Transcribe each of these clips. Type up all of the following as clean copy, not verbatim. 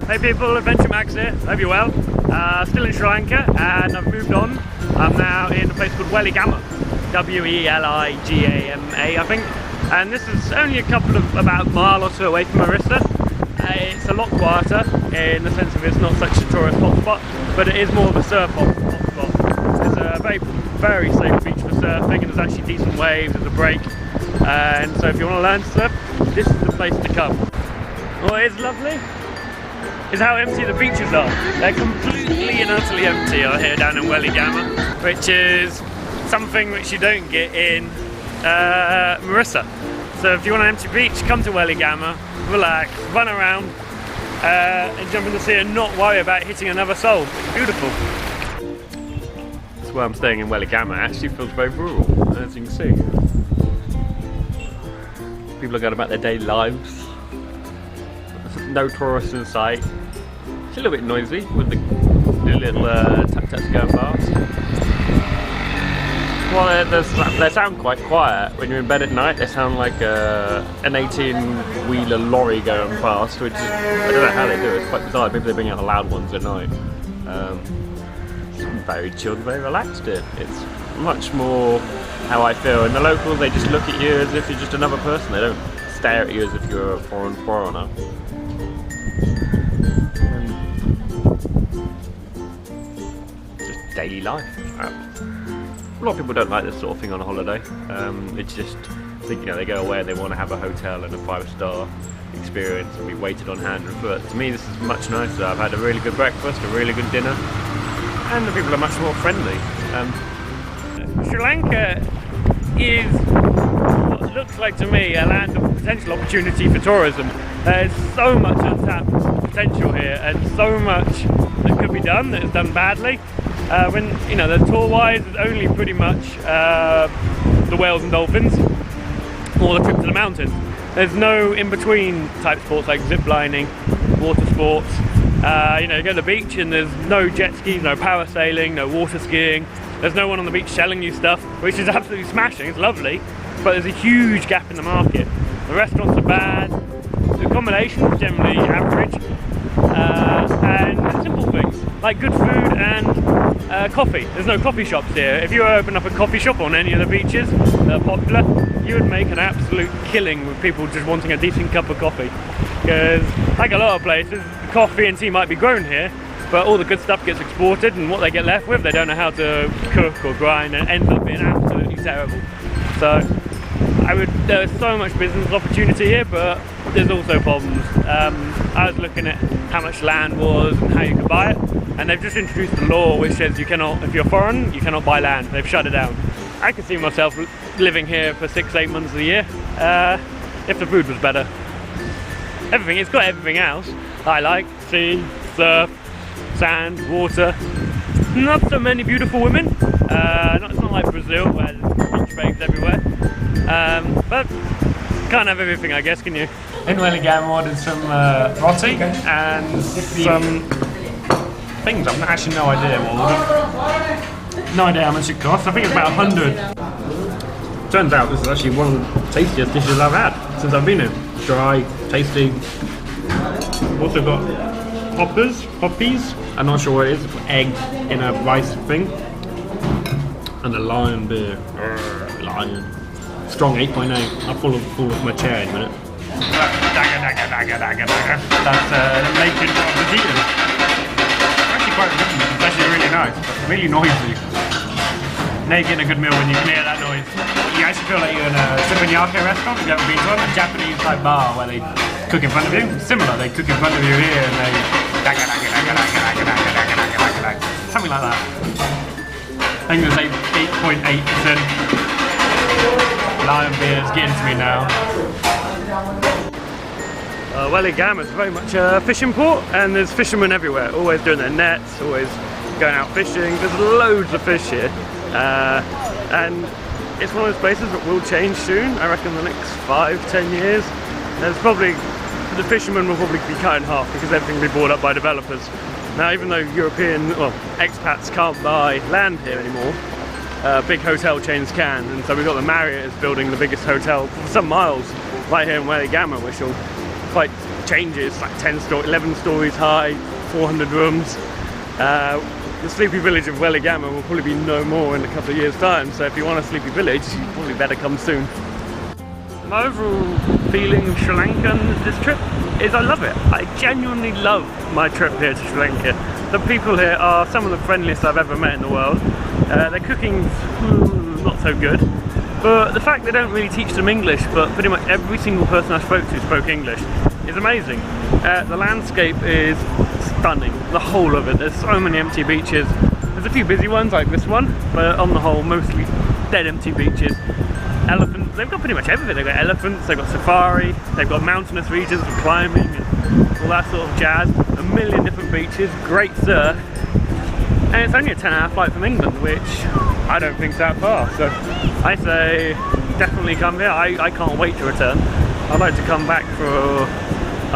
Hey people, Adventure Max here, hope you're well. Still in Sri Lanka and I've moved on. I'm now in a place called Weligama, W-E-L-I-G-A-M-A I think. And this is only about a mile or two away from Marissa. It's a lot quieter in the sense of it's not such a tourist hotspot, but it is more of a surf hotspot. It's a very safe beach for surfing and there's actually decent waves, there's a break. And so if you want to learn to surf, this is the place to come. What is lovely is how empty the beaches are. They're completely and utterly empty out here down in Weligama, which is something which you don't get in Marissa. So if you want an empty beach, come to Weligama, relax, run around and jump in the sea and not worry about hitting another soul. It's beautiful. That's where I'm staying in Weligama. It actually feels very rural, as you can see. People are going about their daily lives. No tourists in sight. It's a little bit noisy with the little tuk-tuks going past. Well, they sound quite quiet. When you're in bed at night, they sound like an 18-wheeler lorry going past, which is, I don't know how they do it. It's quite bizarre. Maybe they bring out the loud ones at night. It's very chilled, very relaxed here. It's much more how I feel. And the locals, they just look at you as if you're just another person. They don't stare at you as if you're a foreigner. Just daily life. A lot of people don't like this sort of thing on a holiday. It's just, they go away and they want to have a hotel and a 5-star experience and be waited on hand and foot. To me, this is much nicer. I've had a really good breakfast, a really good dinner, and the people are much more friendly. Sri Lanka is what looks like to me a land of potential opportunity for tourism. There's so much untapped potential here and so much that could be done that is done badly. When the tour-wise is only pretty much the whales and dolphins or the trip to the mountains. There's no in-between type sports like zip lining, water sports. You go to the beach and there's no jet skis, no parasailing, no water skiing. There's no one on the beach selling you stuff, which is absolutely smashing. It's lovely, but there's a huge gap in the market. The restaurants are bad, the accommodation is generally average, and simple things like good food and coffee. There's no coffee shops here. If you open up a coffee shop on any of the beaches that are popular, you would make an absolute killing with people just wanting a decent cup of coffee. Because, like a lot of places, coffee and tea might be grown here, but all the good stuff gets exported, and what they get left with, they don't know how to cook or grind, and it ends up being absolutely terrible. So, there's so much business opportunity here, but there's also problems. I was looking at how much land was and how you could buy it, and they've just introduced a law which says you cannot, if you're foreign, you cannot buy land. They've shut it down. I could see myself living here for 6-8 months of the year if the food was better. It's got everything else I like: sea, surf, sand, water. Not so many beautiful women. It's not like Brazil where there's beach babes everywhere. But can't have everything, I guess, can you? In Weligama, ordered some roti and some things. I've actually no idea what ordered. No idea how much it costs. I think it's about 100. Turns out this is actually one of the tastiest dishes I've had since I've been here. Dry, tasty. Also got poppies. I'm not sure what it is. Egg in a rice thing. And a lion beer. Lion. Strong 8.8. I'll fall off my chair in a minute. That's naked of the eaten. Actually quite good. It's actually really nice, but really noisy. Now you're getting a good meal when you can hear that noise. You actually feel like you're in a teppanyaki restaurant. If you haven't been to one, a Japanese type bar where they cook in front of you. Similar, they cook in front of you here and they something like that. I think there's 8.8%. Lion beer's getting to me now. Weligama is very much a fishing port, and there's fishermen everywhere, always doing their nets, always going out fishing. There's loads of fish here, and it's one of those places that will change soon. I reckon the next 5-10 years. There's probably, the fishermen will probably be cut in half because everything will be bought up by developers. Now, even though expats can't buy land here anymore, big hotel chains can, and so we've got the Marriott is building the biggest hotel for some miles right here in Weligama, which will quite changes. It's like 11 stories high, 400 rooms. The sleepy village of Weligama will probably be no more in a couple of years' time, so if you want a sleepy village, you probably better come soon. My overall feeling of Sri Lanka and this trip is I love it. I genuinely love my trip here to Sri Lanka. The people here are some of the friendliest I've ever met in the world. Their cooking's not so good, but the fact they don't really teach them English, but pretty much every single person I spoke to spoke English, is amazing. The landscape is stunning, the whole of it. There's so many empty beaches. There's a few busy ones like this one, but on the whole mostly dead empty beaches. Elephants, they've got pretty much everything. They've got elephants, they've got safari, they've got mountainous regions for climbing and all that sort of jazz. A million different beaches, great surf, and it's only a 10-hour flight from England, which I don't think's that far. So I say definitely come here. I can't wait to return. I'd like to come back for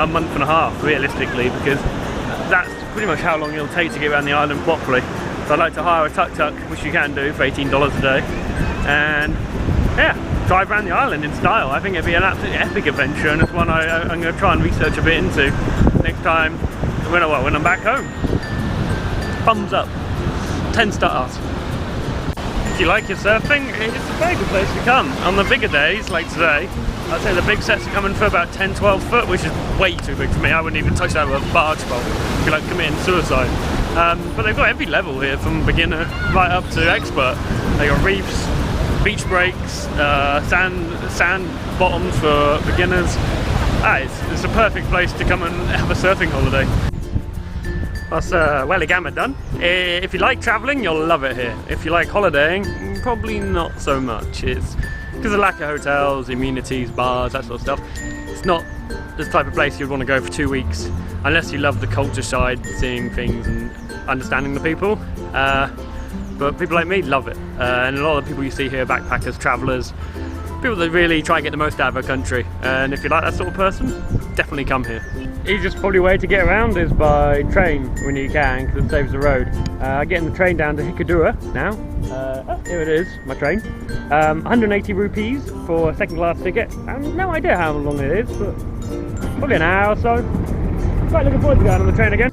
a month and a half realistically, because that's pretty much how long it'll take to get around the island properly. So I'd like to hire a tuk-tuk, which you can do for $18 a day, and yeah, drive around the island in style. I think it'd be an absolutely epic adventure, and it's one I'm going to try and research a bit into next time when I'm back home. Thumbs up, 10 stars. If you like your surfing, it's a very good place to come. On the bigger days, like today, I'd say the big sets are coming for about 10-12 foot, which is way too big for me. I wouldn't even touch that with a barge pole. It'd be like committing suicide. But they've got every level here, from beginner right up to expert. They got reefs, beach breaks, sand bottoms for beginners. It's a perfect place to come and have a surfing holiday. That's Weligama done. If you like travelling, you'll love it here. If you like holidaying, probably not so much. It's because of the lack of hotels, amenities, bars, that sort of stuff. It's not the type of place you'd want to go for 2 weeks, unless you love the culture side, seeing things and understanding the people. But people like me love it, and a lot of the people you see here, backpackers, travellers, people that really try and get the most out of a country. And if you like that sort of person, definitely come here. Easiest probably way to get around is by train when you can, because it saves the road. Getting the train down to Hikkaduwa now. Here it is, my train. 180 rupees for a second class ticket. I have no idea how long it is, but probably an hour or so. Quite looking forward to going on the train again.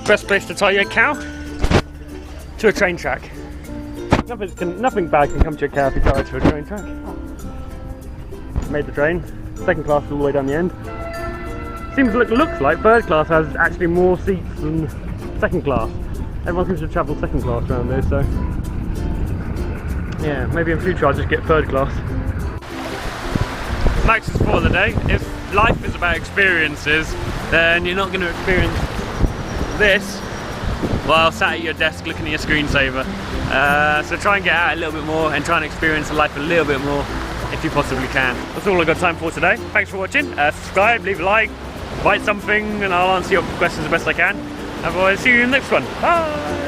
Best place to tie your cow? To a train track. Nothing bad can come to your cow if you tie it to a train track. Made the train, second class all the way down the end. Looks like third class has actually more seats than second class. Everyone seems to travel second class around here, so yeah, maybe in future I'll just get third class. Max's for the day. If life is about experiences, then you're not going to experience this while sat at your desk looking at your screensaver. So try and get out a little bit more and try and experience life a little bit more if you possibly can. That's all I've got time for today. Thanks for watching. Subscribe, leave a like, write something, and I'll answer your questions the best I can. Otherwise, see you in the next one. Bye!